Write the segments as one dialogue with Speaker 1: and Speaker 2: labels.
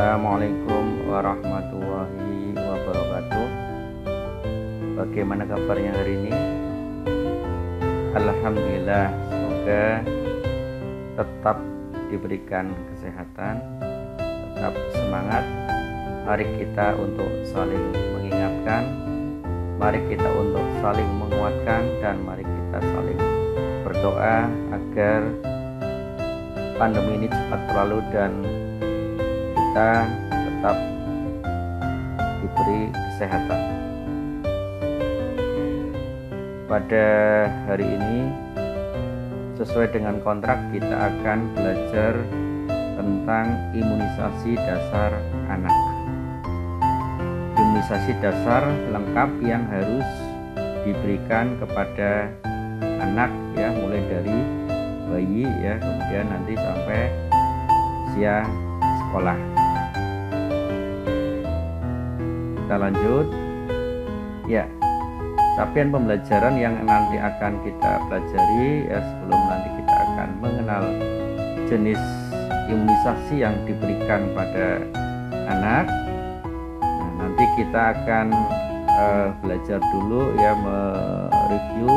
Speaker 1: Assalamualaikum warahmatullahi wabarakatuh. Bagaimana kabarnya hari ini? Alhamdulillah, semoga tetap diberikan kesehatan, tetap semangat. Mari kita untuk saling mengingatkan, mari kita untuk saling menguatkan, dan mari kita saling berdoa agar pandemi ini cepat berlalu dan kita tetap diberi kesehatan. Pada hari ini, sesuai dengan kontrak, kita akan belajar tentang imunisasi dasar anak. Imunisasi dasar lengkap yang harus diberikan kepada anak, ya, mulai dari bayi, ya, kemudian nanti sampai usia sekolah. Kita lanjut, ya. Capaian pembelajaran yang nanti akan kita pelajari, ya, sebelum nanti kita akan mengenal jenis imunisasi yang diberikan pada anak. Nah, nanti kita akan belajar dulu, ya, mereview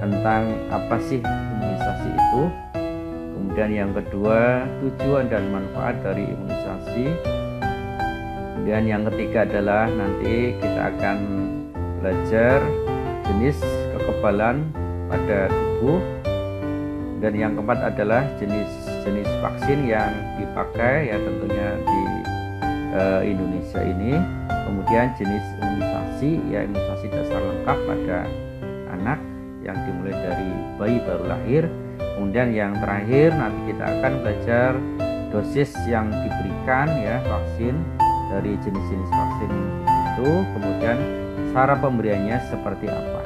Speaker 1: tentang apa sih imunisasi itu. Kemudian yang kedua, tujuan dan manfaat dari imunisasi. Kemudian yang ketiga adalah nanti kita akan belajar jenis kekebalan pada tubuh. Dan yang keempat adalah jenis vaksin yang dipakai, ya, tentunya di Indonesia ini. Kemudian jenis imunisasi, ya, imunisasi dasar lengkap pada anak yang dimulai dari bayi baru lahir. Kemudian yang terakhir nanti kita akan belajar dosis yang diberikan, ya, vaksin dari jenis-jenis vaksin itu. Kemudian cara pemberiannya seperti apa.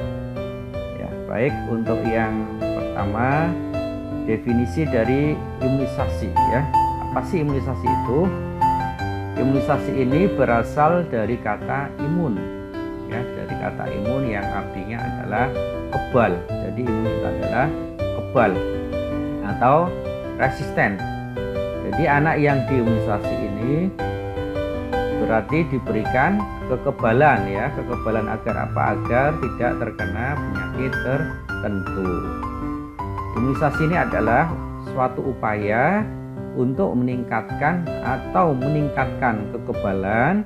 Speaker 1: Ya, baik, untuk yang pertama, definisi dari imunisasi, ya. Apa sih imunisasi itu? Imunisasi ini berasal dari kata imun, ya, dari kata imun yang artinya adalah kebal. Jadi imun itu adalah kebal atau resisten. Jadi anak yang diimunisasi ini berarti diberikan kekebalan, ya, kekebalan agar apa? Agar tidak terkena penyakit tertentu. Imunisasi ini adalah suatu upaya untuk meningkatkan kekebalan,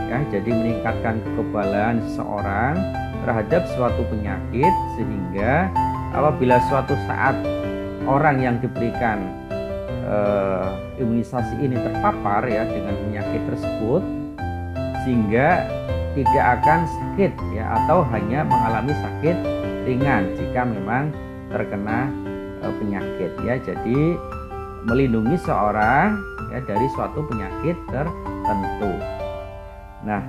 Speaker 1: ya, jadi meningkatkan kekebalan seseorang terhadap suatu penyakit, sehingga apabila suatu saat orang yang diberikan imunisasi ini terpapar, ya, dengan penyakit tersebut, sehingga tidak akan sakit, ya, atau hanya mengalami sakit ringan jika memang terkena penyakit, ya. Jadi melindungi seorang, ya, dari suatu penyakit tertentu. Nah,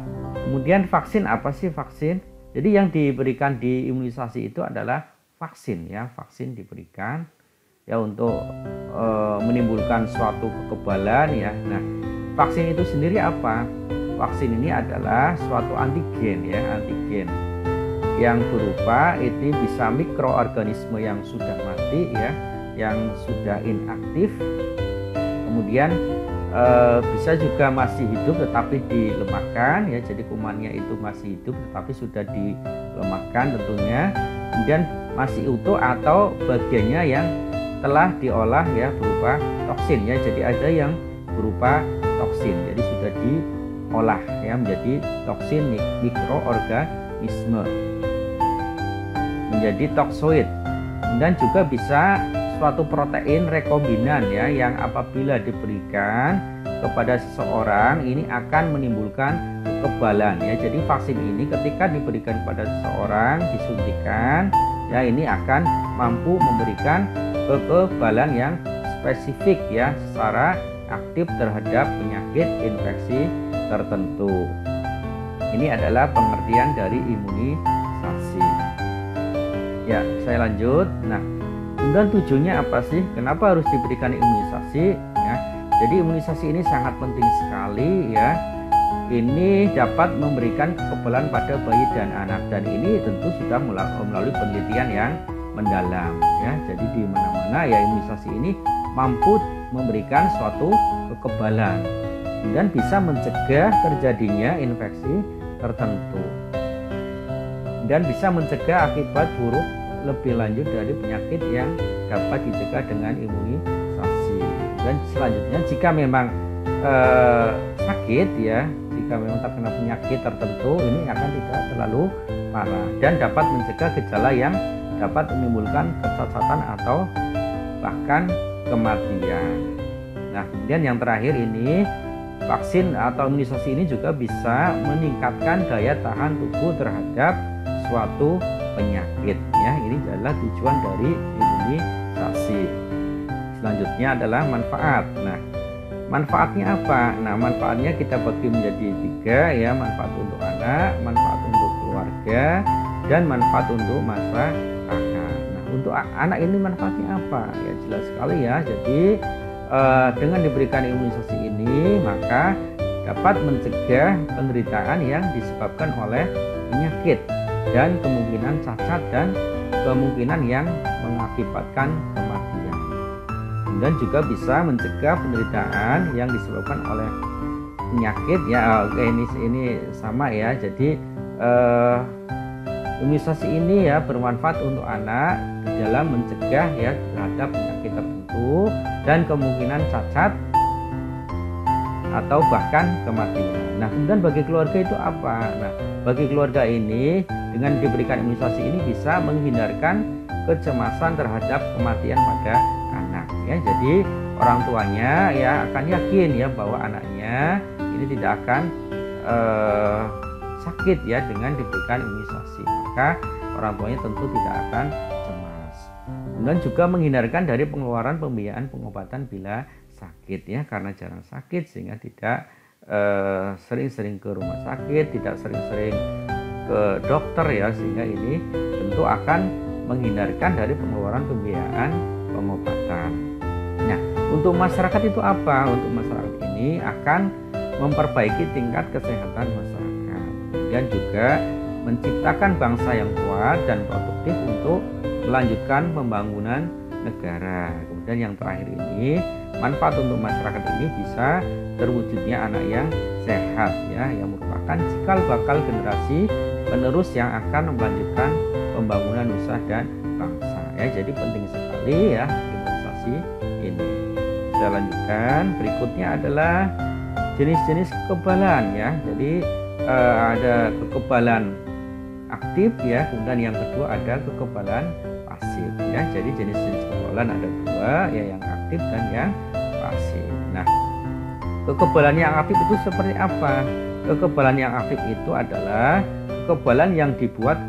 Speaker 1: kemudian vaksin, apa sih vaksin? Jadi yang diberikan di imunisasi itu adalah vaksin, ya, vaksin diberikan, ya, untuk menimbulkan suatu kekebalan, ya. Nah, vaksin itu sendiri apa? Vaksin ini adalah suatu antigen, ya, antigen yang berupa itu bisa mikroorganisme yang sudah mati, ya, yang sudah inaktif. Kemudian bisa juga masih hidup tetapi dilemahkan, ya, jadi kumannya itu masih hidup tetapi sudah dilemahkan tentunya. Kemudian masih utuh atau bagiannya yang telah diolah, ya, berupa toksin, ya. Jadi ada yang berupa toksin, jadi sudah diolah, ya, menjadi toksin mikroorganisme, menjadi toksoid. Dan juga bisa suatu protein rekombinan, ya, yang apabila diberikan kepada seseorang ini akan menimbulkan kekebalan, ya. Jadi vaksin ini ketika diberikan pada seseorang, disuntikan, ya, ini akan mampu memberikan kekebalan yang spesifik, ya, secara aktif terhadap penyakit infeksi tertentu. Ini adalah pengertian dari imunisasi. Ya, saya lanjut. Nah, kemudian tujuannya apa sih? Kenapa harus diberikan imunisasi? Ya, jadi imunisasi ini sangat penting sekali, ya. Ini dapat memberikan kekebalan pada bayi dan anak, dan ini tentu sudah melalui penelitian yang mendalam, ya. Jadi di mana-mana, ya, imunisasi ini mampu memberikan suatu kekebalan, dan bisa mencegah terjadinya infeksi tertentu dan bisa mencegah akibat buruk lebih lanjut dari penyakit yang dapat dicegah dengan imunisasi. Dan selanjutnya jika memang sakit ya, jika memang terkena penyakit tertentu, ini akan tidak terlalu parah dan dapat mencegah gejala yang dapat menimbulkan kecacatan atau bahkan kematian. Nah, kemudian yang terakhir ini, vaksin atau imunisasi ini juga bisa meningkatkan daya tahan tubuh terhadap suatu penyakit ya. Ini adalah tujuan dari imunisasi. Selanjutnya adalah manfaat. Nah, manfaatnya apa? Nah, manfaatnya kita bagi menjadi 3 ya, manfaat untuk anak, manfaat untuk keluarga, dan manfaat untuk masyarakat. Nah, untuk anak ini manfaatnya apa? Ya jelas sekali ya. Jadi dengan diberikan imunisasi ini maka dapat mencegah penderitaan yang disebabkan oleh penyakit dan kemungkinan cacat dan kemungkinan yang mengakibatkan kematian. Dan juga bisa mencegah penderitaan yang disebabkan oleh penyakit ya. Oke, ini sama ya. Jadi imunisasi ini ya bermanfaat untuk anak dalam mencegah ya terhadap penyakit tertentu dan kemungkinan cacat atau bahkan kematian. Nah, kemudian bagi keluarga itu apa? Nah, bagi keluarga ini dengan diberikan imunisasi ini bisa menghindarkan kecemasan terhadap kematian pada anak ya. Jadi orang tuanya ya akan yakin ya bahwa anaknya ini tidak akan sakit ya dengan diberikan imunisasi. Maka orang tuanya tentu tidak akan cemas. Kemudian juga menghindarkan dari pengeluaran pembiayaan pengobatan bila sakit ya, karena jarang sakit sehingga tidak sering-sering ke rumah sakit, tidak sering-sering ke dokter ya, sehingga ini tentu akan menghindarkan dari pengeluaran pembiayaan pengobatan. Nah, untuk masyarakat itu apa? Untuk masyarakat ini akan memperbaiki tingkat kesehatan masyarakat, kemudian juga menciptakan bangsa yang kuat dan produktif untuk melanjutkan pembangunan negara. Kemudian yang terakhir ini, manfaat untuk masyarakat ini bisa terwujudnya anak yang sehat ya, yang merupakan cikal bakal generasi penerus yang akan melanjutkan pembangunan nusa dan bangsa ya. Jadi penting sekali ya imunisasi ini. Saya lanjutkan, berikutnya adalah jenis-jenis kekebalan ya. Jadi ada kekebalan aktif ya, kemudian yang kedua ada kekebalan pasif ya. Jadi jenis-jenis kekebalan ada 2 ya, yang aktif dan yang pasif. Nah, kekebalan yang aktif itu seperti apa? Kekebalan yang aktif itu adalah kekebalan yang dibuat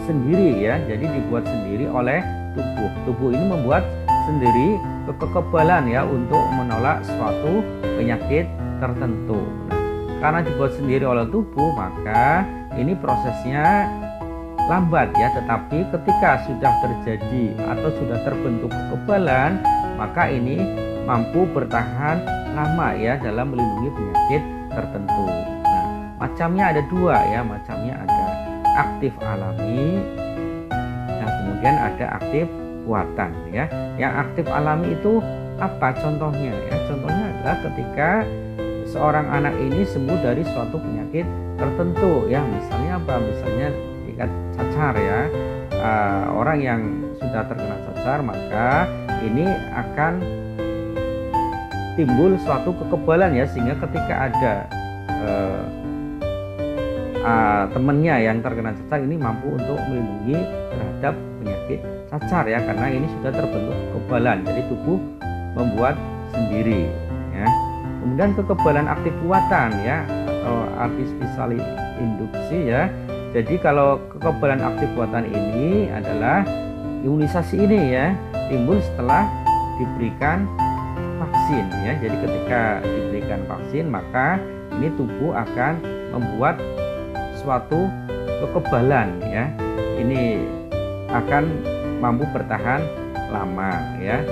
Speaker 1: sendiri ya. Jadi dibuat sendiri oleh tubuh. Tubuh ini membuat sendiri kekebalan ya untuk menolak suatu penyakit tertentu. Nah, karena dibuat sendiri oleh tubuh, maka ini prosesnya lambat ya, tetapi ketika sudah terjadi atau sudah terbentuk kekebalan, maka ini mampu bertahan lama ya dalam melindungi penyakit tertentu. Nah, macamnya ada 2 ya, macamnya ada aktif alami, nah kemudian ada aktif buatan ya. Yang aktif alami itu apa contohnya ya? Contohnya adalah ketika seorang anak ini sembuh dari suatu penyakit tertentu ya, misalnya apa? Misalnya tingkat cacar ya. Orang yang sudah terkena cacar maka ini akan timbul suatu kekebalan ya, sehingga ketika ada temannya yang terkena cacar ini mampu untuk melindungi terhadap penyakit cacar ya, karena ini sudah terbentuk kekebalan, jadi tubuh membuat sendiri ya. Kemudian kekebalan aktif buatan ya, atau artificial induksi ya. Jadi kalau kekebalan aktif buatan ini adalah imunisasi ini ya, timbul setelah diberikan vaksin ya. Jadi ketika diberikan vaksin maka ini tubuh akan membuat suatu kekebalan ya. Ini akan mampu bertahan lama ya.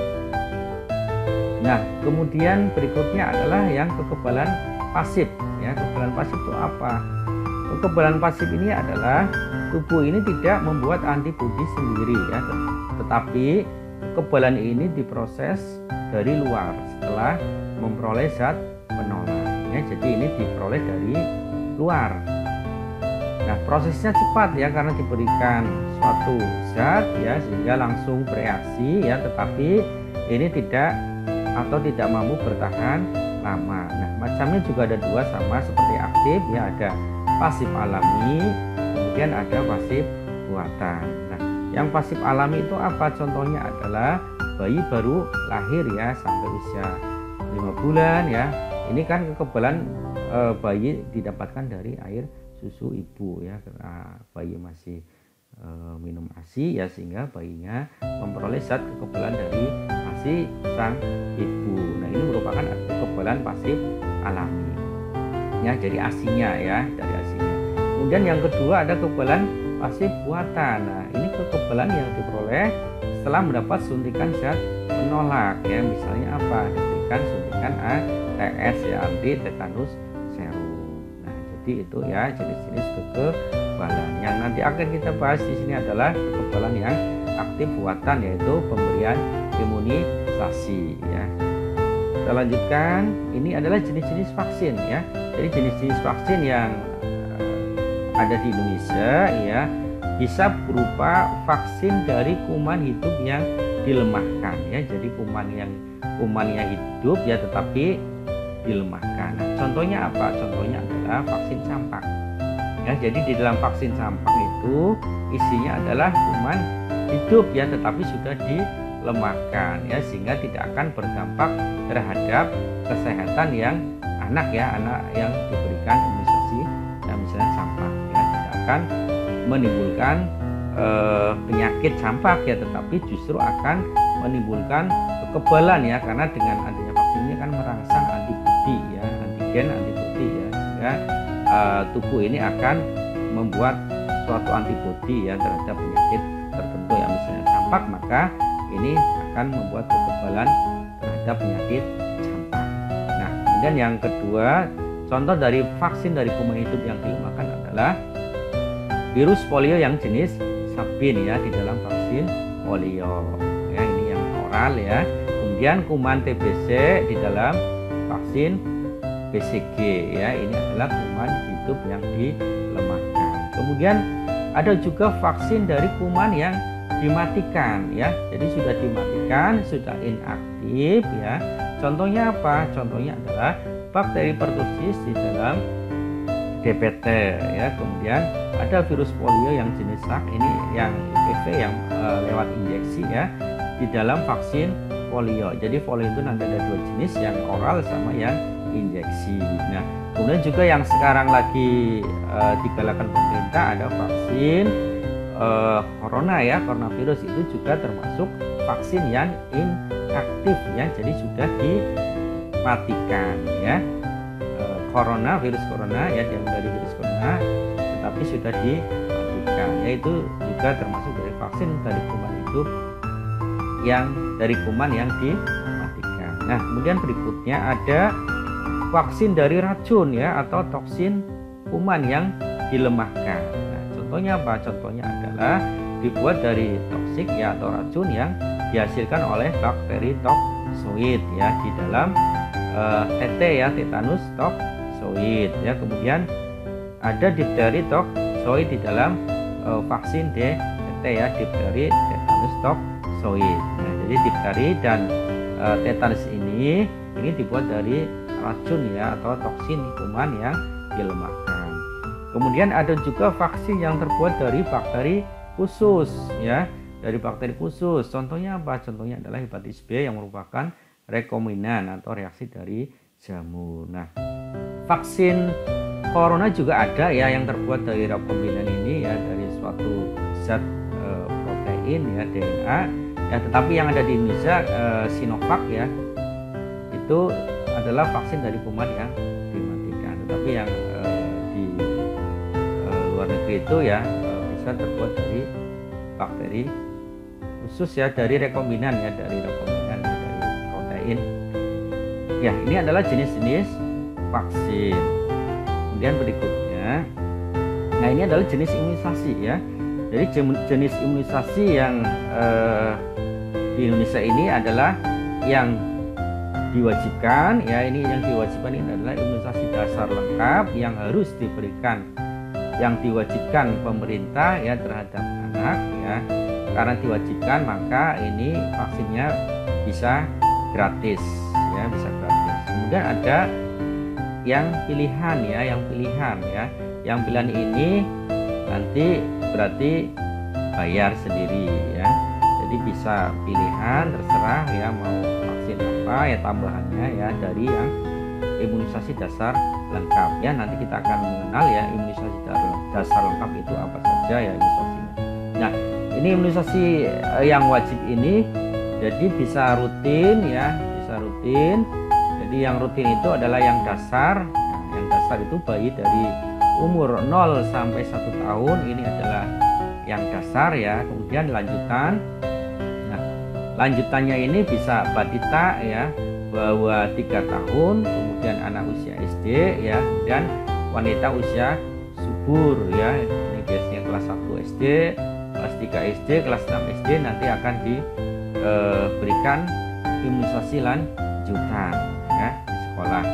Speaker 1: Nah, kemudian berikutnya adalah yang kekebalan pasif ya. Kekebalan pasif itu apa? Kekebalan pasif ini adalah tubuh ini tidak membuat antibodi sendiri ya, tetapi kekebalan ini diproses dari luar setelah memperoleh zat penolak ya. Jadi ini diperoleh dari luar. Nah, prosesnya cepat ya karena diberikan suatu zat ya sehingga langsung bereaksi ya, tetapi ini tidak mampu bertahan lama. Nah, macamnya juga ada dua sama seperti aktif ya, ada pasif alami, kemudian ada pasif buatan. Nah, yang pasif alami itu apa? Contohnya adalah bayi baru lahir ya sampai usia 5 bulan ya. Ini kan kekebalan bayi didapatkan dari air susu ibu ya, karena bayi masih minum ASI ya, sehingga bayinya memperoleh zat kekebalan dari ASI sang ibu. Nah, ini merupakan kekebalan pasif alami ya, jadi ASINya ya, dari ASINya. Kemudian yang kedua ada kekebalan pasif buatan. Nah, ini kekebalan yang diperoleh setelah mendapat suntikan zat penolak ya, misalnya apa? Diberikan suntikan ATS ya, anti tetanus serum. Jadi itu ya jenis-jenis kekebalan. Yang nanti akan kita bahas di sini adalah kekebalan yang aktif buatan, yaitu pemberian imunisasi ya. Kita lanjutkan, ini adalah jenis-jenis vaksin ya. Jadi jenis-jenis vaksin yang ada di Indonesia ya bisa berupa vaksin dari kuman hidup yang dilemahkan ya. Jadi kumannya hidup ya tetapi dilemahkan. Nah, contohnya apa? Contohnya adalah vaksin campak. Ya, jadi di dalam vaksin campak itu isinya adalah kuman hidup ya, tetapi sudah dilemahkan ya, sehingga tidak akan berdampak terhadap kesehatan yang anak yang diberikan imunisasi yang misalnya campak ya, tidak akan menimbulkan penyakit campak ya, tetapi justru akan menimbulkan kekebalan ya, karena dengan adanya vaksin ini kan merangsang antibodi ya, antigen antibodi ya, sehingga tubuh ini akan membuat suatu antibodi ya terhadap penyakit tertentu ya, misalnya campak, maka ini akan membuat kekebalan terhadap penyakit campak. Nah, kemudian yang kedua, contoh dari vaksin dari kuman hidup yang dilemahkan adalah virus polio yang jenis Sabin ya, di dalam vaksin polio ya, ini yang oral ya. Kemudian kuman TBC di dalam vaksin BCG ya, ini adalah kuman hidup yang dilemahkan. Kemudian ada juga vaksin dari kuman yang dimatikan ya, jadi sudah dimatikan, sudah inaktif ya. Contohnya apa? Contohnya adalah bakteri pertussis di dalam DPT ya. Kemudian ada virus polio yang jenis SARS, ini yang IPV yang lewat injeksi ya, di dalam vaksin polio. Jadi polio itu nanti ada dua jenis, yang oral sama yang injeksi. Nah, kemudian juga yang sekarang lagi digalakan pemerintah ada vaksin corona ya, coronavirus, itu juga termasuk vaksin yang inaktif ya, jadi sudah dimatikan ya. Virus corona ya, diambil dari virus corona tetapi sudah dimatikan, yaitu juga termasuk dari vaksin dari kuman hidup yang dari kuman yang dimatikan. Nah, kemudian berikutnya ada vaksin dari racun ya, atau toksin kuman yang dilemahkan. Nah, contohnya apa? Contohnya adalah dibuat dari toksik ya, atau racun yang dihasilkan oleh bakteri toksoid ya, di dalam TT ya, tetanus toksoid ya. Kemudian ada difteri toksoid di dalam vaksin DTT ya, difteri tetanus toksoid. Nah, jadi difteri dan tetanus ini dibuat dari racun ya, atau toksin kuman yang dilemahkan. Kemudian ada juga vaksin yang terbuat dari bakteri khusus ya, dari bakteri khusus. Contohnya apa? Contohnya adalah hepatitis B yang merupakan rekombinant atau reaksi dari jamur. Nah, vaksin corona juga ada ya, yang terbuat dari rekombinan ini ya, dari suatu zat protein ya, DNA ya, tetapi yang ada di Indonesia Sinovac ya, itu adalah vaksin dari kuman yang dimatikan. Tetapi yang di luar negeri itu ya bisa terbuat dari bakteri khusus ya, dari rekombinan ya, dari rekombinan ya, dari protein ya. Ini adalah jenis-jenis vaksin. Kemudian berikutnya, nah ini adalah jenis imunisasi ya. Jadi jenis imunisasi yang di Indonesia ini adalah yang diwajibkan ya, ini yang diwajibkan ini adalah imunisasi dasar lengkap yang harus diberikan, yang diwajibkan pemerintah ya terhadap anak ya. Karena diwajibkan maka ini vaksinnya bisa gratis ya, bisa gratis. Kemudian ada yang pilihan ya, yang pilihan ini nanti berarti bayar sendiri ya. Jadi bisa pilihan terserah ya, mau vaksin apa ya tambahannya ya dari yang imunisasi dasar lengkap ya. Nanti kita akan mengenal ya imunisasi dasar lengkap itu apa saja ya imunisasinya. Nah, ini imunisasi yang wajib ini jadi bisa rutin ya, bisa rutin. Jadi yang rutin itu adalah yang dasar. Nah, yang dasar itu bayi dari umur 0 sampai 1 tahun ini adalah yang dasar ya. Kemudian lanjutan. Nah, lanjutannya ini bisa balita ya, bawah 3 tahun, kemudian anak usia SD ya, dan wanita usia subur ya. Ini biasanya kelas 1 SD, kelas 3 SD, kelas 6 SD nanti akan diberikan imunisasi lanjutan ya di sekolah.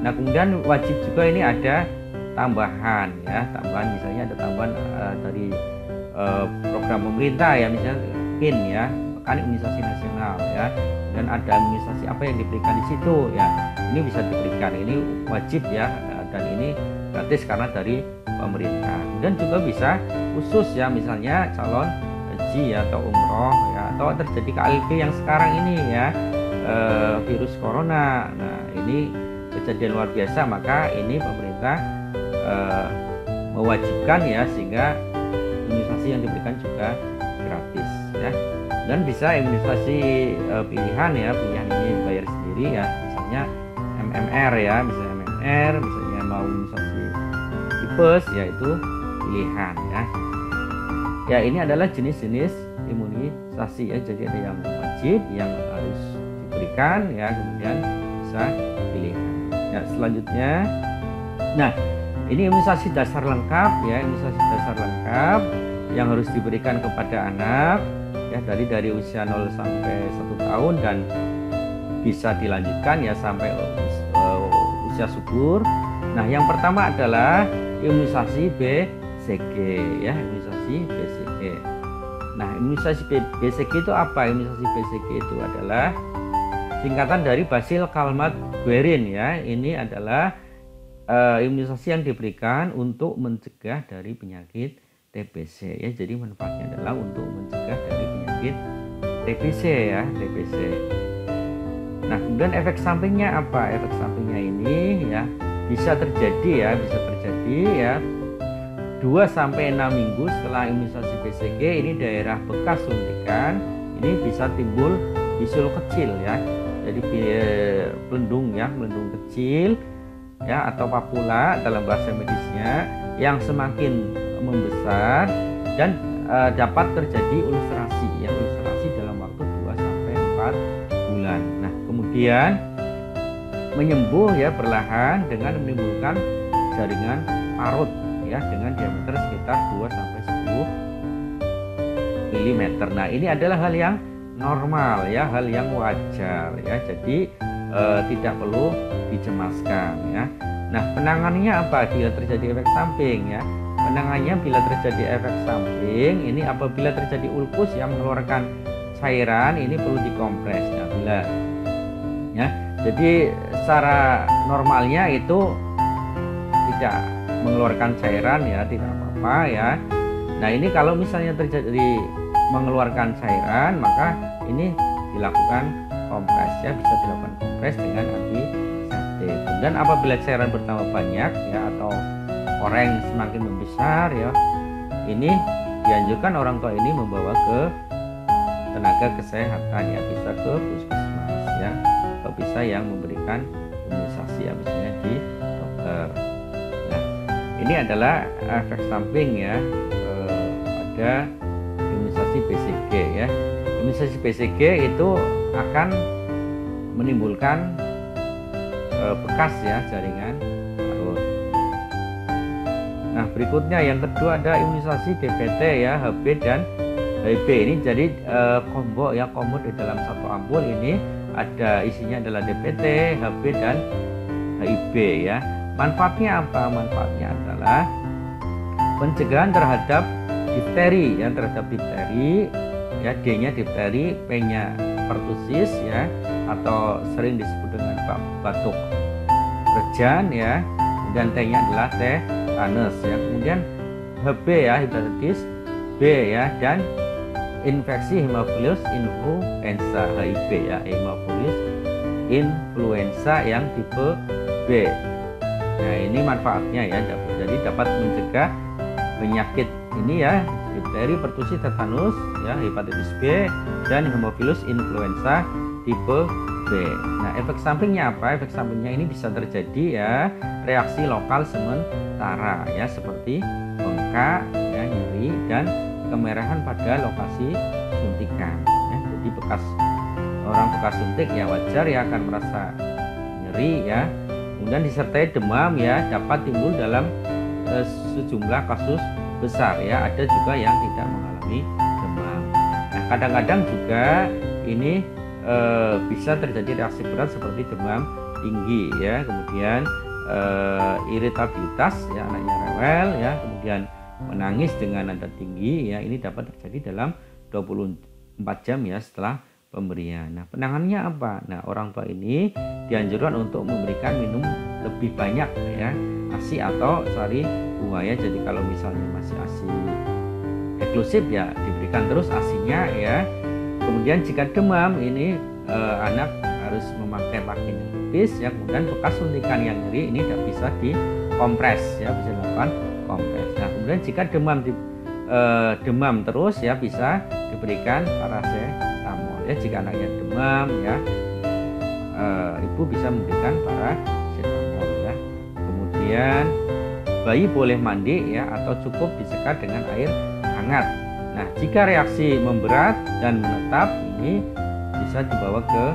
Speaker 1: Nah, kemudian wajib juga ini ada tambahan ya, tambahan misalnya ada tambahan dari program pemerintah ya, misalnya PIN ya, Pekan Imunisasi Nasional ya, dan ada imunisasi apa yang diberikan di situ ya, ini bisa diberikan, ini wajib ya, dan ini gratis karena dari pemerintah. Dan juga bisa khusus ya, misalnya calon haji atau umroh ya, atau terjadi KLB yang sekarang ini ya, virus corona. Nah, ini kejadian luar biasa, maka ini pemerintah mewajibkan ya, sehingga imunisasi yang diberikan juga gratis ya. Dan bisa imunisasi pilihan ya, pilihan ini bayar sendiri ya, misalnya MMR ya, misalnya MMR, misalnya mau imunisasi tipes ya, itu pilihan ya. Ya, ini adalah jenis-jenis imunisasi ya, jadi ada yang wajib, yang harus diberikan ya, kemudian bisa pilihan ya. Selanjutnya, nah ini imunisasi dasar lengkap ya, imunisasi dasar lengkap yang harus diberikan kepada anak ya, dari usia 0 sampai 1 tahun dan bisa dilanjutkan ya sampai usia subur. Nah, yang pertama adalah imunisasi BCG ya, imunisasi BCG. Nah, imunisasi BCG itu apa? Imunisasi BCG itu adalah singkatan dari Basil Calmette Guerin ya. Ini adalah imunisasi yang diberikan untuk mencegah dari penyakit TBC ya. Jadi manfaatnya adalah untuk mencegah dari penyakit TBC ya, TBC. Nah, kemudian efek sampingnya apa? Efek sampingnya ini ya bisa terjadi ya 2 sampai 6 minggu setelah imunisasi BCG. Ini daerah bekas suntikan ini bisa timbul bisul kecil ya. Jadi pelendung kecil ya, atau papula dalam bahasa medisnya, yang semakin membesar dan dapat terjadi ulcerasi ya, ulcerasi dalam waktu 2 sampai 4 bulan. Nah, kemudian menyembuh ya perlahan dengan menimbulkan jaringan parut ya, dengan diameter sekitar 2 sampai 10 mm. Nah, ini adalah hal yang normal ya, hal yang wajar ya. Jadi tidak perlu dicemaskan ya. Nah, penanganannya apa bila terjadi efek samping ya? Penanganannya bila terjadi efek samping ini apabila terjadi ulkus yang mengeluarkan cairan, ini perlu dikompres ya, bila ya. Jadi secara normalnya itu tidak mengeluarkan cairan ya, tidak apa-apa ya. Nah, ini kalau misalnya terjadi mengeluarkan cairan, maka ini dilakukan kompres ya, bisa dilakukan kompres dengan antiseptik. Dan apabila cairan bertambah banyak ya, atau orang semakin membesar ya, ini dianjurkan orang tua ini membawa ke tenaga kesehatan ya, bisa ke puskesmas ya, atau bisa yang memberikan imunisasi ya, misalnya di dokter. Nah, ini adalah efek samping ya pada imunisasi BCG ya. Imunisasi BCG itu akan menimbulkan bekas ya, jaringan parut. Nah, berikutnya yang kedua ada imunisasi DPT ya, HB dan HB. Ini jadi combo ya, combo di dalam satu ampul ini ada isinya adalah DPT, HB dan HIB ya. Manfaatnya apa? Manfaatnya adalah pencegahan terhadap difteri ya, ya, D-nya difteri, P-nya pertusis ya, atau sering disebut dengan batuk rejan ya. Kemudian T-nya adalah tetanus ya. Kemudian HB ya, hepatitis B ya, dan infeksi Haemophilus influenza, HIB ya, Haemophilus influenza yang tipe B. Nah, ini manfaatnya ya, jadi dapat mencegah penyakit ini ya, difteri, pertusis, tetanus ya, hepatitis B dan Haemophilus influenza tipe B. Nah, efek sampingnya apa? Efek sampingnya ini bisa terjadi ya, reaksi lokal sementara ya, seperti bengkak ya, nyeri dan kemerahan pada lokasi suntikan ya. Jadi orang bekas suntik ya wajar ya akan merasa nyeri ya. Kemudian disertai demam ya, dapat timbul dalam sejumlah kasus besar ya. Ada juga yang tidak mengalami demam. Nah, kadang-kadang juga ini bisa terjadi reaksi berat seperti demam tinggi ya, kemudian iritabilitas ya, anaknya rewel ya, kemudian menangis dengan nada tinggi ya, ini dapat terjadi dalam 24 jam ya setelah pemberian. Nah, penanganannya apa? Nah, orang tua ini dianjurkan untuk memberikan minum lebih banyak ya, ASI atau sari bunga ya. Jadi kalau misalnya masih ASI eksklusif ya diberikan terus ASInya ya. Kemudian jika demam ini anak harus memakai pakaian yang tipis ya. Kemudian bekas suntikan yang nyeri ini tidak bisa dikompres ya, bisa dilakukan kompres. Nah, kemudian jika demam terus ya bisa diberikan paracetamol ya. Jika anaknya demam ya, ibu bisa memberikan paracetamol ya. Kemudian bayi boleh mandi ya, atau cukup disekat dengan air hangat. Nah, jika reaksi memberat dan menetap ini bisa dibawa ke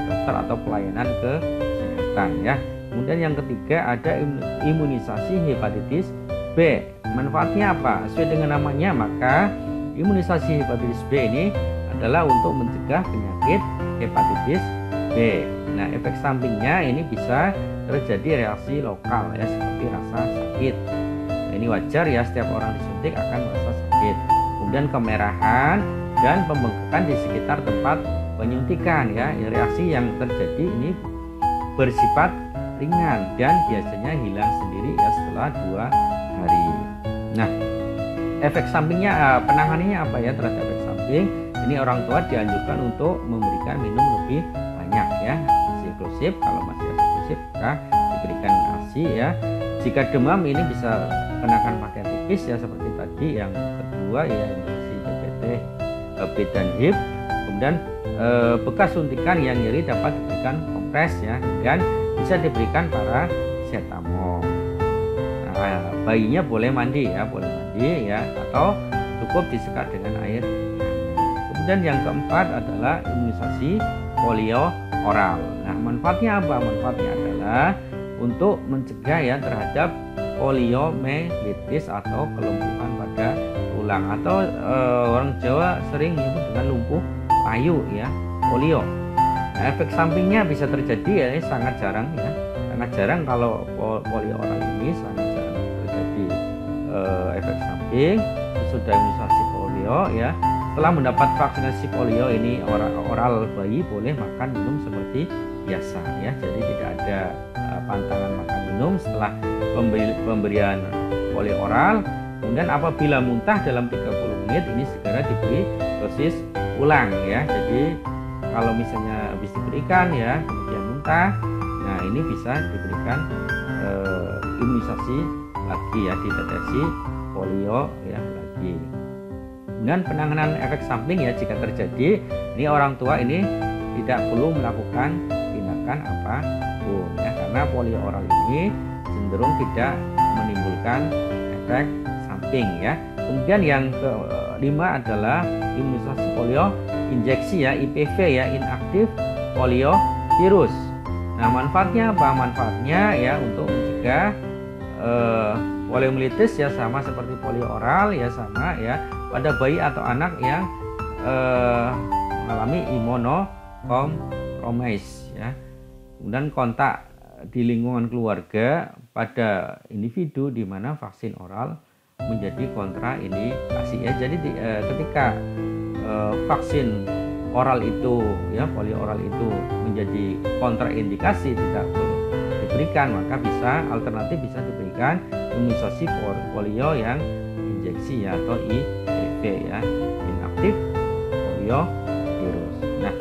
Speaker 1: dokter atau pelayanan kesehatan ya. Kemudian yang ketiga ada imunisasi hepatitis B. Manfaatnya apa? Sesuai dengan namanya, maka imunisasi hepatitis B ini adalah untuk mencegah penyakit hepatitis B. Nah, efek sampingnya ini bisa terjadi reaksi lokal ya, seperti rasa sakit. Nah, ini wajar ya, setiap orang disuntik akan merasa sakit. Kemudian kemerahan dan pembengkakan di sekitar tempat penyuntikan ya. Reaksi yang terjadi ini bersifat ringan dan biasanya hilang sendiri ya setelah 2 hari. Nah, efek sampingnya, penanganannya apa ya terhadap efek samping? Ini orang tua dianjurkan untuk memberikan minum lebih banyak ya, ASI eksklusif. Kalau masih ASI eksklusif maka diberikan ASI ya. Jika demam ini bisa kenakan pakaian tipis ya, seperti tadi. Yang kedua ya imunisasi DPT, B dan HIB. Kemudian bekas suntikan yang nyeri dapat diberikan kompres ya, dan bisa diberikan paracetamol. Nah, bayinya boleh mandi ya, atau cukup disekat dengan air. Kemudian yang keempat adalah imunisasi polio oral. Nah, manfaatnya apa? Manfaatnya adalah untuk mencegah ya terhadap poliomyelitis atau kelumpuhan pada tulang, atau orang Jawa sering menyebut dengan lumpuh payu ya, polio. Nah, efek sampingnya bisa terjadi ya, ini sangat jarang ya, sangat jarang kalau polio oral ini sangat jarang terjadi efek samping sesudah imunisasi polio ya. Setelah mendapat vaksinasi polio ini, oral bayi boleh makan minum seperti biasa ya, jadi tidak ada pantangan makan minum setelah pemberian polio oral. Kemudian apabila muntah dalam 30 menit ini segera diberi dosis ulang ya. Jadi kalau misalnya habis diberikan ya kemudian muntah, nah ini bisa diberikan imunisasi lagi ya, dideteksi polio ya lagi. Dengan penanganan efek samping ya, jika terjadi ini orang tua ini tidak perlu melakukan tindakan apapun ya, karena polio oral ini cenderung tidak menimbulkan efek samping ya. Kemudian yang kelima adalah imunisasi polio injeksi ya, IPV ya, inaktif polio virus. Nah, manfaatnya apa? Manfaatnya ya untuk mencegah poliomyelitis ya, sama seperti polio oral ya, sama ya pada bayi atau anak yang mengalami imunokompromis promise ya. Kemudian kontak di lingkungan keluarga pada individu di mana vaksin oral menjadi kontraindikasi ya. Jadi ketika vaksin oral itu ya, polio oral itu menjadi kontraindikasi tidak boleh diberikan, maka alternatif bisa diberikan imunisasi polio yang injeksi ya, atau IPV ya, inaktif polio virus. Nah,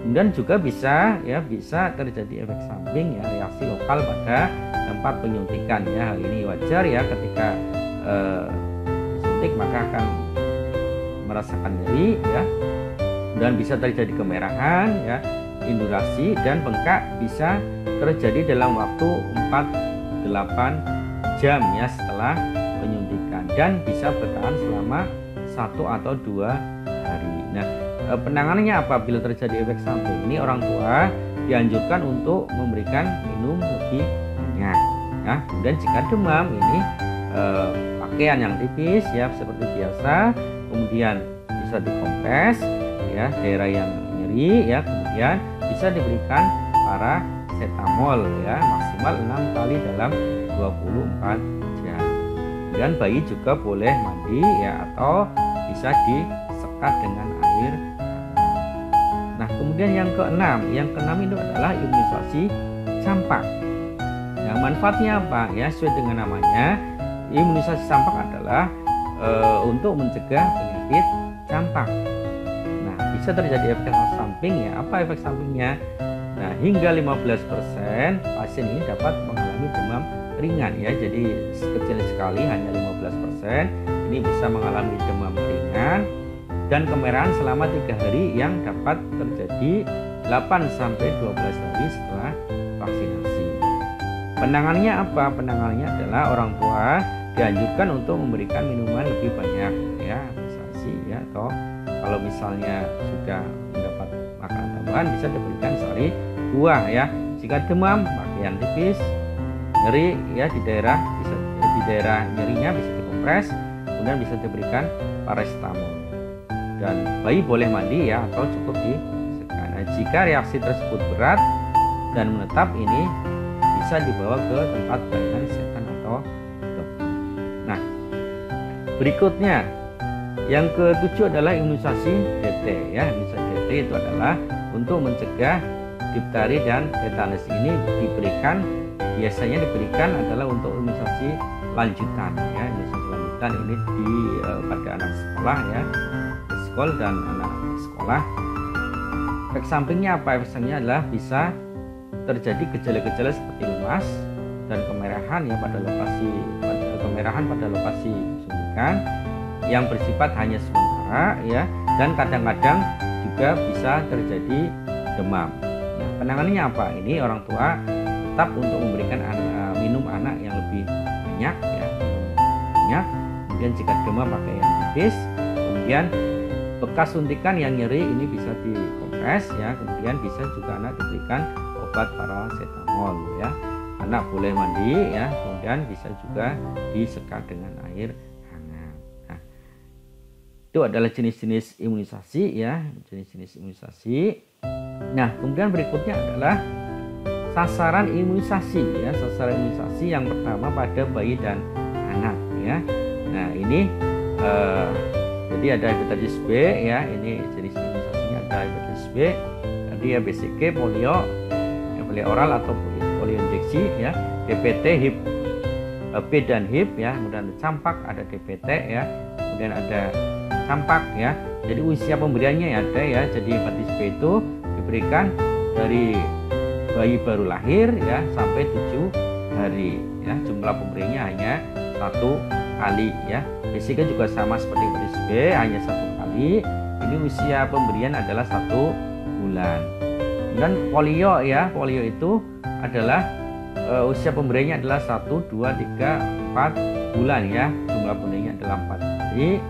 Speaker 1: kemudian juga bisa terjadi efek samping ya, reaksi lokal pada tempat penyuntikan ya. Hal ini wajar ya, ketika disuntik maka akan merasakan nyeri ya, dan bisa terjadi kemerahan ya, indurasi dan bengkak bisa terjadi dalam waktu 4-8 jam ya setelah penyuntikan, dan bisa bertahan selama 1 atau 2 hari. Nah, penanganannya apabila terjadi efek samping ini, orang tua dianjurkan untuk memberikan minum lebih banyak ya. Kemudian jika demam ini pakaian yang tipis ya seperti biasa, kemudian bisa dikompres ya daerah yang nyeri ya, kemudian bisa diberikan paracetamol ya maksimal 6 kali dalam 24 jam. Dan bayi juga boleh mandi ya, atau bisa disekat dengan air. Nah, kemudian yang keenam itu adalah imunisasi campak. Nah, manfaatnya apa ya? Sesuai dengan namanya, imunisasi campak adalah untuk mencegah penyakit campak. Nah, bisa terjadi efek samping ya. Apa efek sampingnya? Nah, hingga 15% pasien ini dapat mengalami demam ringan ya. Jadi kecil sekali, hanya 15% ini bisa mengalami demam ringan dan kemerahan selama 3 hari yang dapat terjadi 8-12 hari setelah vaksinasi. Penanganannya apa? Penanganannya adalah orang tua dianjurkan untuk memberikan minuman lebih banyak ya, imunisasi ya, atau kalau misalnya sudah mendapat makanan tambahan bisa diberikan sehari buah ya. Jika demam, pakaian tipis, nyeri ya di daerah nyerinya bisa dikompres, kemudian bisa diberikan paracetamol. Dan bayi boleh mandi ya, atau cukup disekat. Nah, jika reaksi tersebut berat dan menetap, ini bisa dibawa ke tempat pelayanan kesehatan atau dokter. Nah, berikutnya yang ke-7 adalah imunisasi DT ya. Imunisasi DT itu adalah untuk mencegah difteri dan tetanus. Ini biasanya diberikan adalah untuk imunisasi lanjutan ya. Imunisasi lanjutan ini pada anak sekolah ya, sekolah dan anak sekolah. Efek sampingnya apa? Efek sampingnya adalah bisa terjadi gejala-gejala seperti lemas dan kemerahan ya pada lokasi suntikan yang bersifat hanya sementara ya, dan kadang-kadang juga bisa terjadi demam. Nah, penanganannya apa? Ini orang tua tetap untuk memberikan minum anak yang lebih banyak ya, kemudian jika demam pakai yang tipis, kemudian bekas suntikan yang nyeri ini bisa dikompres ya, kemudian bisa juga anak diberikan obat paracetamol ya. Anak boleh mandi ya, kemudian bisa juga disekat dengan air hangat. Nah, itu adalah jenis-jenis imunisasi ya, jenis-jenis imunisasi. Nah, kemudian berikutnya adalah sasaran imunisasi ya. Sasaran imunisasi yang pertama pada bayi dan anak ya. Nah, ini jadi ada hepatitis B ya, ini jenis imunisasinya ada hepatitis B, tadi ya BCG, polio oral atau polio injeksi ya, DPT, HIV, B dan HIV ya, kemudian campak ada DPT ya, kemudian ada campak ya. Jadi usia pemberiannya ada ya, jadi hepatitis B itu diberikan dari bayi baru lahir ya sampai 7 hari ya. Jumlah pemberiannya hanya 1 kali ya. BCG juga sama seperti hepatitis B, hanya 1 kali. Ini usia pemberian adalah 1 bulan. Dan polio ya, polio itu adalah usia pemberiannya adalah 1, 2, 3, 4 bulan ya. Jumlah pemberiannya adalah 4 kali.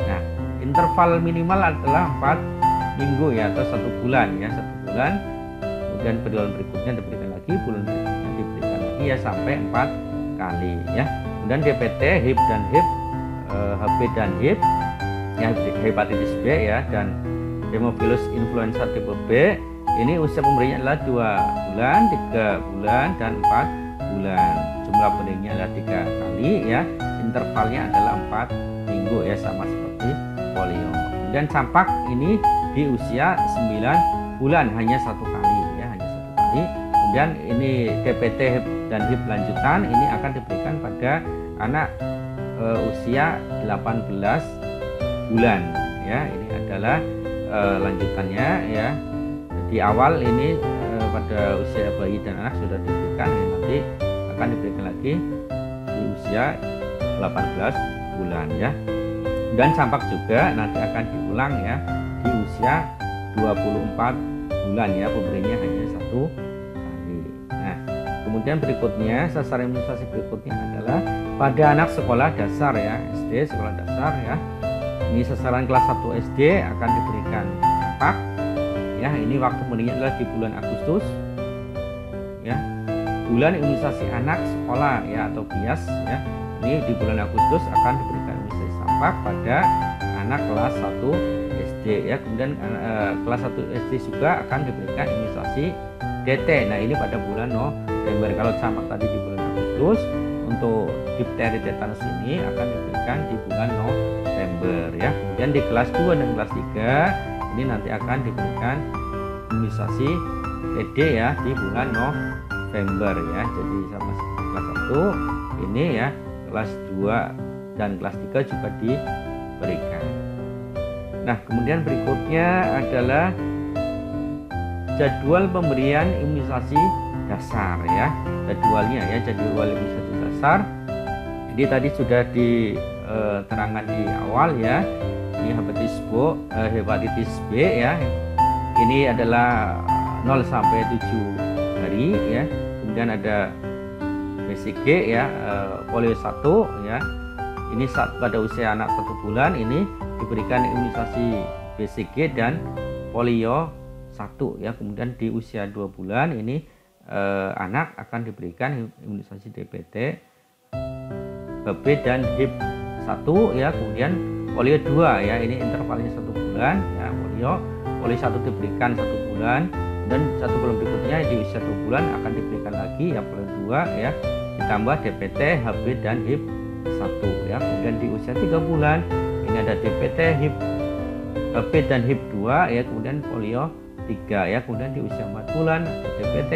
Speaker 1: Nah, interval minimal adalah 4 minggu ya, atau 1 bulan ya, 1 bulan. Kemudian bulan berikutnya diberikan lagi, bulan berikutnya diberikan lagi ya, sampai 4 kali ya. Kemudian DPT, HIV dan HIV, HB dan HIV ya, hepatitis B ya, dan Haemophilus influenza tipe B Ini usia pemberinya adalah 2 bulan, 3 bulan, dan 4 bulan. Jumlah pendidikannya adalah 3 kali ya. Intervalnya adalah 4 minggu ya, sama seperti polio. Kemudian campak ini di usia 9 bulan hanya 1 kali ya, hanya 1 kali. Kemudian ini DPT HIP dan HIP lanjutan ini akan diberikan pada anak usia 18 bulan ya. Ini adalah lanjutannya ya. Di awal ini pada usia bayi dan anak sudah diberikan ya, nanti akan diberikan lagi di usia 18 bulan ya. Dan campak juga nanti akan diulang ya di usia 24 bulan ya, pemberinya hanya 1 kali. Nah, kemudian berikutnya sasaran imunisasi berikutnya adalah pada anak sekolah dasar ya, SD sekolah dasar ya. Ini sasaran kelas 1 SD akan diberikan campak ya. Ini waktu pemberinya adalah di bulan Agustus ya, bulan imunisasi anak sekolah ya atau BIAS ya. Ini di bulan Agustus akan diberikan imunisasi campak pada anak kelas 1 SD ya. Kemudian kelas 1 SD juga akan diberikan imunisasi DT. Nah, ini pada bulan November. Kalau campak tadi di bulan Agustus, untuk difteri tetanus ini akan diberikan di bulan November ya. Kemudian di kelas 2 dan kelas 3 ini nanti akan diberikan imunisasi TD ya di bulan November ya. Jadi sama seperti kelas 1 ini ya, kelas 2 dan kelas 3 juga diberikan. Nah, kemudian berikutnya adalah jadwal pemberian imunisasi dasar ya. Jadwalnya ya, jadwal imunisasi dasar. Jadi tadi sudah diterangkan di awal ya. Ini hepatitis B ya. Ini adalah 0 sampai 7 hari ya. Kemudian ada BCG ya, polio 1 ya. Ini saat pada usia anak 1 bulan ini diberikan imunisasi BCG dan polio 1 ya. Kemudian di usia 2 bulan ini anak akan diberikan imunisasi DPT, HB dan HIP 1 ya. Kemudian polio 2 ya, ini intervalnya 1 bulan ya. Polio 1 diberikan 1 bulan, dan 1 bulan berikutnya di usia 2 bulan akan diberikan lagi ya polio 2 ya, ditambah DPT, HB dan HIP 1 ya. Kemudian di usia 3 bulan ini ada DPT, HB dan HIP 2 ya. Kemudian polio 3 ya. Kemudian di usia 4 bulan ada DPT,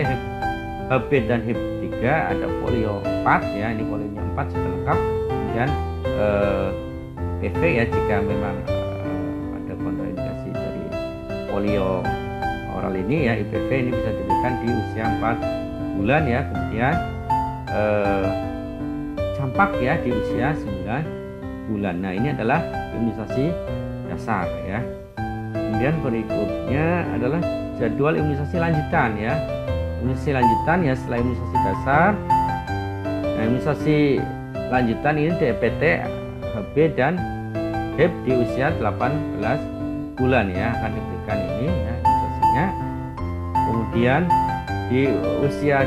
Speaker 1: HB dan HIP 3, ada polio 4 ya. Ini polionya 4 sudah lengkap. Kemudian PV ya, jika memang ada kontraindikasi dari polio oral ini ya, IPV ini bisa diberikan di usia 4 bulan ya. Kemudian campak ya di usia 9 bulan. Nah, ini adalah imunisasi dasar ya. Kemudian berikutnya adalah jadwal imunisasi lanjutan ya. Imunisasi lanjutan ya setelah imunisasi dasar. Nah, imunisasi lanjutan ini DPT, HB dan HIP di usia 18 bulan ya, akan diberikan ini ya imunisasinya. Kemudian di usia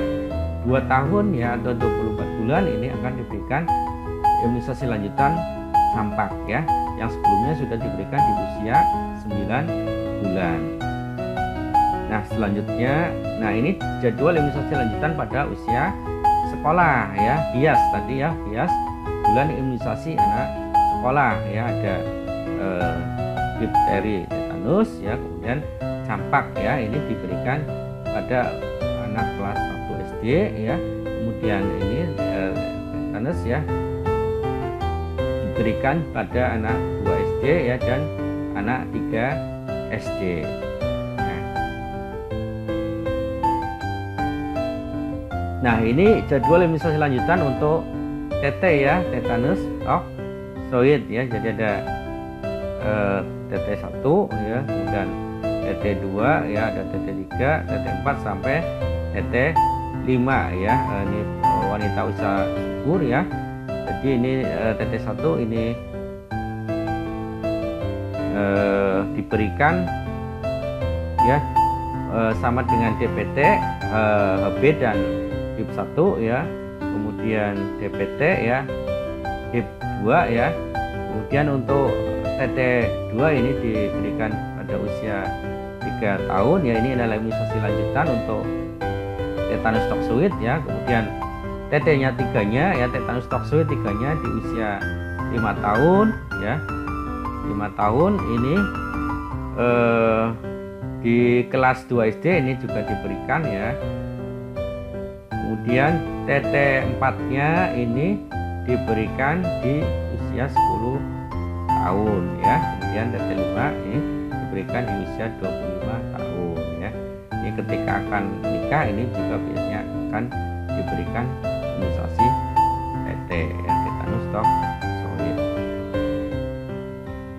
Speaker 1: 2 tahun ya atau 24 bulan ini akan diberikan imunisasi lanjutan campak ya, yang sebelumnya sudah diberikan di usia 9 bulan. Nah, selanjutnya, nah ini jadwal imunisasi lanjutan pada usia sekolah ya, BIAS tadi ya, BIAS bulan imunisasi anak sekolah ya. Ada difteri, tetanus ya, kemudian campak ya, ini diberikan pada anak kelas 1 SD ya. Kemudian ini tetanus ya diberikan pada anak 2 SD ya, dan anak 3 SD. Nah, ini jadwal imunisasi lanjutan untuk TT ya, tetanus toxoid ya. Jadi ada TT1 ya, kemudian TT2 ya, ada TT3, TT4 sampai TT5 ya. Ini wanita usia subur ya. Jadi ini TT1 ini diberikan ya sama dengan DPT, HB dan HIP 1 ya. Kemudian DPT ya, HIP 2 ya. Kemudian untuk TT2 ini diberikan pada usia 3 3 tahun ya, ini adalah imunisasi lanjutan untuk tetanus toksoid ya. Kemudian TT-nya 3-nya ya, tetanus toksoid 3-nya di usia 5 tahun ya. 5 tahun ini di kelas 2 SD ini juga diberikan ya. Kemudian TT 4-nya ini diberikan di usia 10 tahun ya. Kemudian TT 5 ini diberikan di usia 25 tahun ya. Ini ketika akan nikah ini juga biasanya akan diberikan imunisasi TT ya, tetanus toksoid.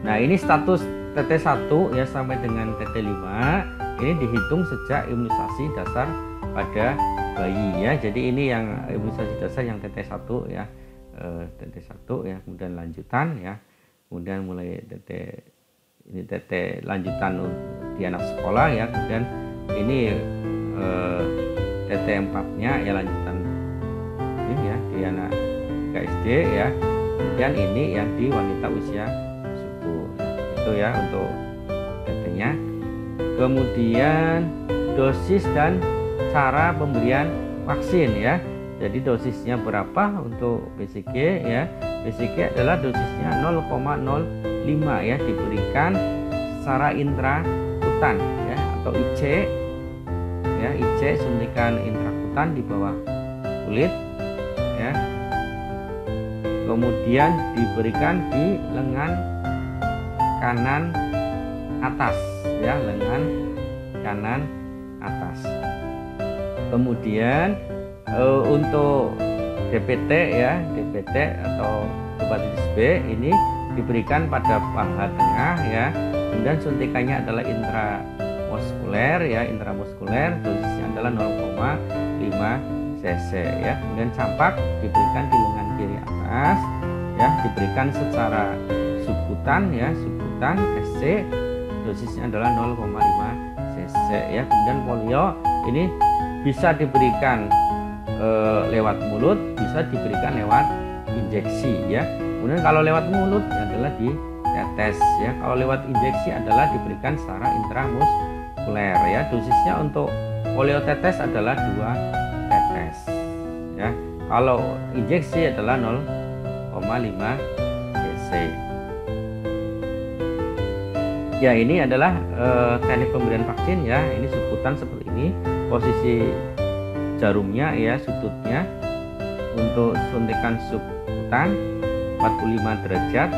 Speaker 1: Nah, ini status TT1 ya sampai dengan TT5 ini dihitung sejak imunisasi dasar pada bayi ya. Jadi ini yang imunisasi dasar yang TT1 ya, TT1 ya, kemudian lanjutan ya, kemudian mulai TT lanjutan di anak sekolah ya, kemudian ini TT4-nya ya lanjutan ini ya di anak SD ya, kemudian ini yang di wanita usia subur itu ya untuk TT-nya. Kemudian dosis dan cara pemberian vaksin ya. Jadi dosisnya berapa untuk BCG ya? BCG adalah dosisnya 0,05 ya, diberikan secara intrakutan ya atau IC ya, IC suntikan intrakutan di bawah kulit ya. Kemudian diberikan di lengan kanan atas ya, lengan kanan atas. Kemudian untuk DPT ya, DPT atau hepatitis B ini diberikan pada paha tengah ya. Kemudian suntikannya adalah intramuskuler ya, intramuskuler, dosisnya adalah 0,5 cc ya. Kemudian campak diberikan di lengan kiri atas ya, diberikan secara subkutan ya, subkutan SC, dosisnya adalah 0,5 cc ya. Kemudian polio ini bisa diberikan lewat mulut, bisa diberikan lewat injeksi ya. Kemudian kalau lewat mulut adalah di tetes ya, kalau lewat injeksi adalah diberikan secara intramuskuler ya. Dosisnya untuk polio tetes adalah 2 tetes ya. Kalau injeksi adalah 0,5 cc. Ya, ini adalah teknik pemberian vaksin ya. Ini subkutan seperti ini, posisi jarumnya ya, sudutnya. Untuk suntikan subkutan 45 derajat.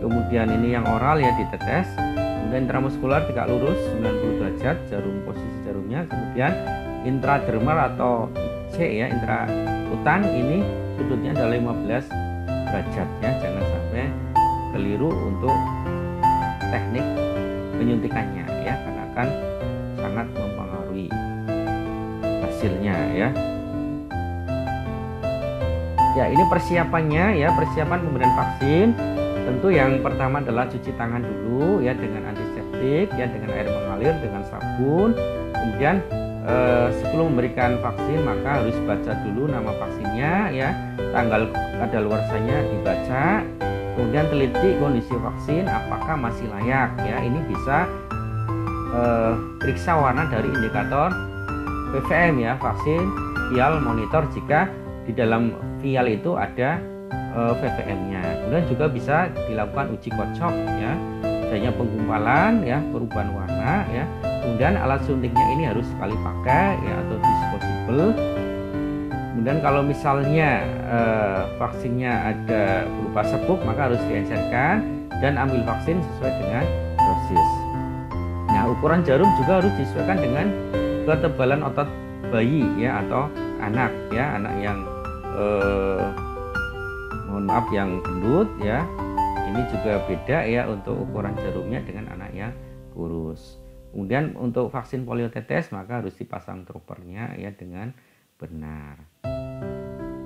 Speaker 1: Kemudian ini yang oral ya, ditetes. Kemudian intramuskular tegak lurus 90 derajat, jarum posisi jarumnya. Kemudian intradermal atau IC ya, intrakutan ini sudutnya adalah 15 derajat ya. Jangan sampai keliru untuk teknik penyuntikannya ya, karena akan sangat mempengaruhi hasilnya ya. Ya, ini persiapannya ya, persiapan pemberian vaksin. Tentu yang pertama adalah cuci tangan dulu ya dengan antiseptik ya, dengan air mengalir, dengan sabun. Kemudian sebelum memberikan vaksin maka harus baca dulu nama vaksinnya ya, tanggal kadaluarsanya dibaca. Kemudian teliti kondisi vaksin apakah masih layak ya. Ini bisa periksa warna dari indikator VVM ya, vaksin vial monitor, jika di dalam vial itu ada VVM-nya. Kemudian juga bisa dilakukan uji kocok ya, adanya penggumpalan ya, perubahan warna ya. Kemudian alat suntiknya ini harus sekali pakai ya atau disposable. Kemudian kalau misalnya vaksinnya ada berupa serbuk maka harus diencerkan dan ambil vaksin sesuai dengan dosis. Nah, ukuran jarum juga harus disesuaikan dengan ketebalan otot bayi ya atau anak ya, anak yang mohon maaf yang gendut ya. Ini juga beda ya untuk ukuran jarumnya dengan anak yang kurus. Kemudian untuk vaksin polio tetes maka harus dipasang droppernya ya dengan benar.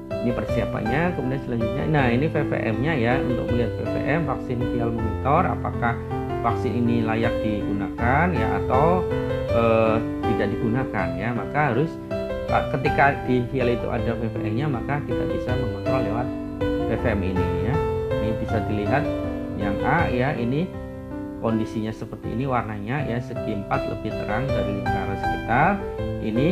Speaker 1: Ini persiapannya. Kemudian selanjutnya, nah ini VVM-nya ya, untuk melihat VVM vaksin vial monitor apakah vaksin ini layak digunakan ya atau tidak digunakan ya. Maka harus ketika di vial itu ada VVM-nya maka kita bisa mengontrol lewat VVM ini ya. Ini bisa dilihat yang A ya, ini kondisinya seperti ini, warnanya ya segi 4 lebih terang dari lingkaran sekitar. Ini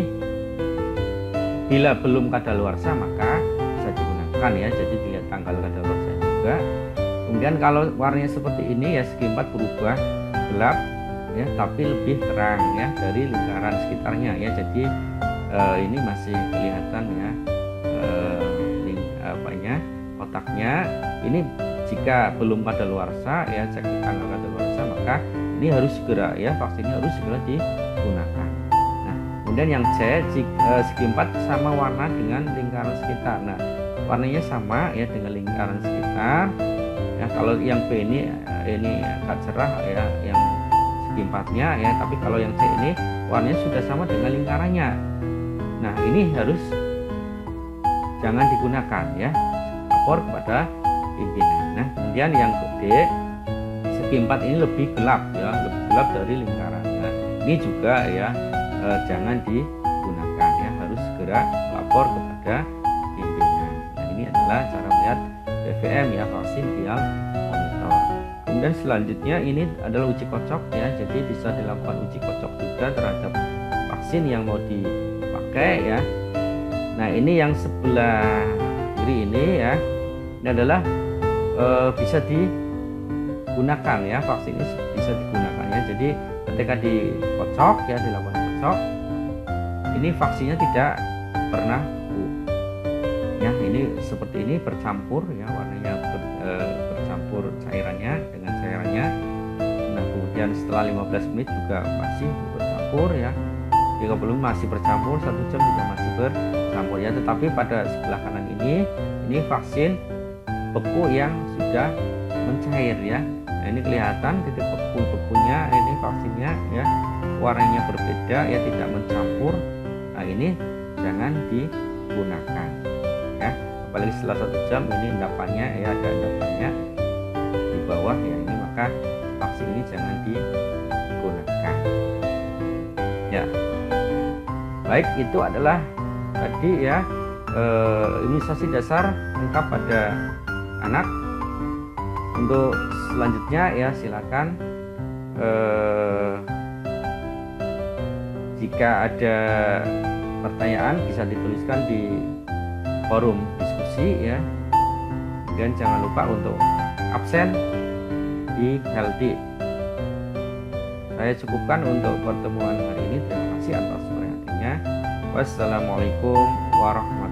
Speaker 1: bila belum kadaluarsa maka bisa digunakan ya, jadi dilihat tanggal kadaluarsa juga. Kemudian kalau warnanya seperti ini ya segi 4 berubah gelap ya, tapi lebih terang ya dari lingkaran sekitarnya ya. Jadi ini masih kelihatan ya kotaknya. Ini jika belum kadaluarsa ya, cek tanggal kadaluarsa, maka ini harus segera ya, vaksinnya harus segera digunakan. Nah, kemudian yang C, segi 4 sama warna dengan lingkaran sekitar. Nah, warnanya sama ya dengan lingkaran sekitar. Ya, kalau yang B ini agak cerah ya, yang segi 4-nya ya, tapi kalau yang C ini warnanya sudah sama dengan lingkarannya. Nah, ini harus jangan digunakan ya, lapor kepada pimpinan. Nah, kemudian yang D, segi 4 ini lebih gelap ya, lebih gelap dari lingkarannya. Ini juga ya jangan digunakan ya, harus segera lapor kepada pimpinan. Nah, ini adalah cara melihat PVM ya, vaksin vial monitor. Kemudian selanjutnya ini adalah uji kocok ya, jadi bisa dilakukan uji kocok juga terhadap vaksin yang mau dipakai ya. Nah, ini yang sebelah kiri ini ya, ini adalah bisa digunakan ya, vaksin ini bisa digunakan ya. Jadi ketika dikocok ya, dilakukan kocok, ini vaksinnya tidak pernah beku ya. Ini seperti ini bercampur ya, warnanya bercampur cairannya dengan cairannya. Nah, kemudian setelah 15 menit juga masih bercampur ya, jika belum masih bercampur, 1 jam juga masih bercampur ya. Tetapi pada sebelah kanan ini vaksin beku yang sudah mencair ya. Nah, ini kelihatan titik bekunya, ini vaksinnya ya, warnanya berbeda ya, tidak mencampur. Nah, ini jangan digunakan ya, apalagi setelah 1 jam ini endapannya ya, ada endapannya di bawah ya, ini maka vaksin ini jangan digunakan ya. Baik, itu adalah tadi ya imunisasi dasar lengkap pada anak. Untuk selanjutnya ya silakan jika ada pertanyaan bisa dituliskan di forum diskusi ya. Dan jangan lupa untuk absen di Healthy. Saya cukupkan untuk pertemuan hari ini. Terima kasih atas perhatiannya. Wassalamualaikum warahmatullahi wabarakatuh.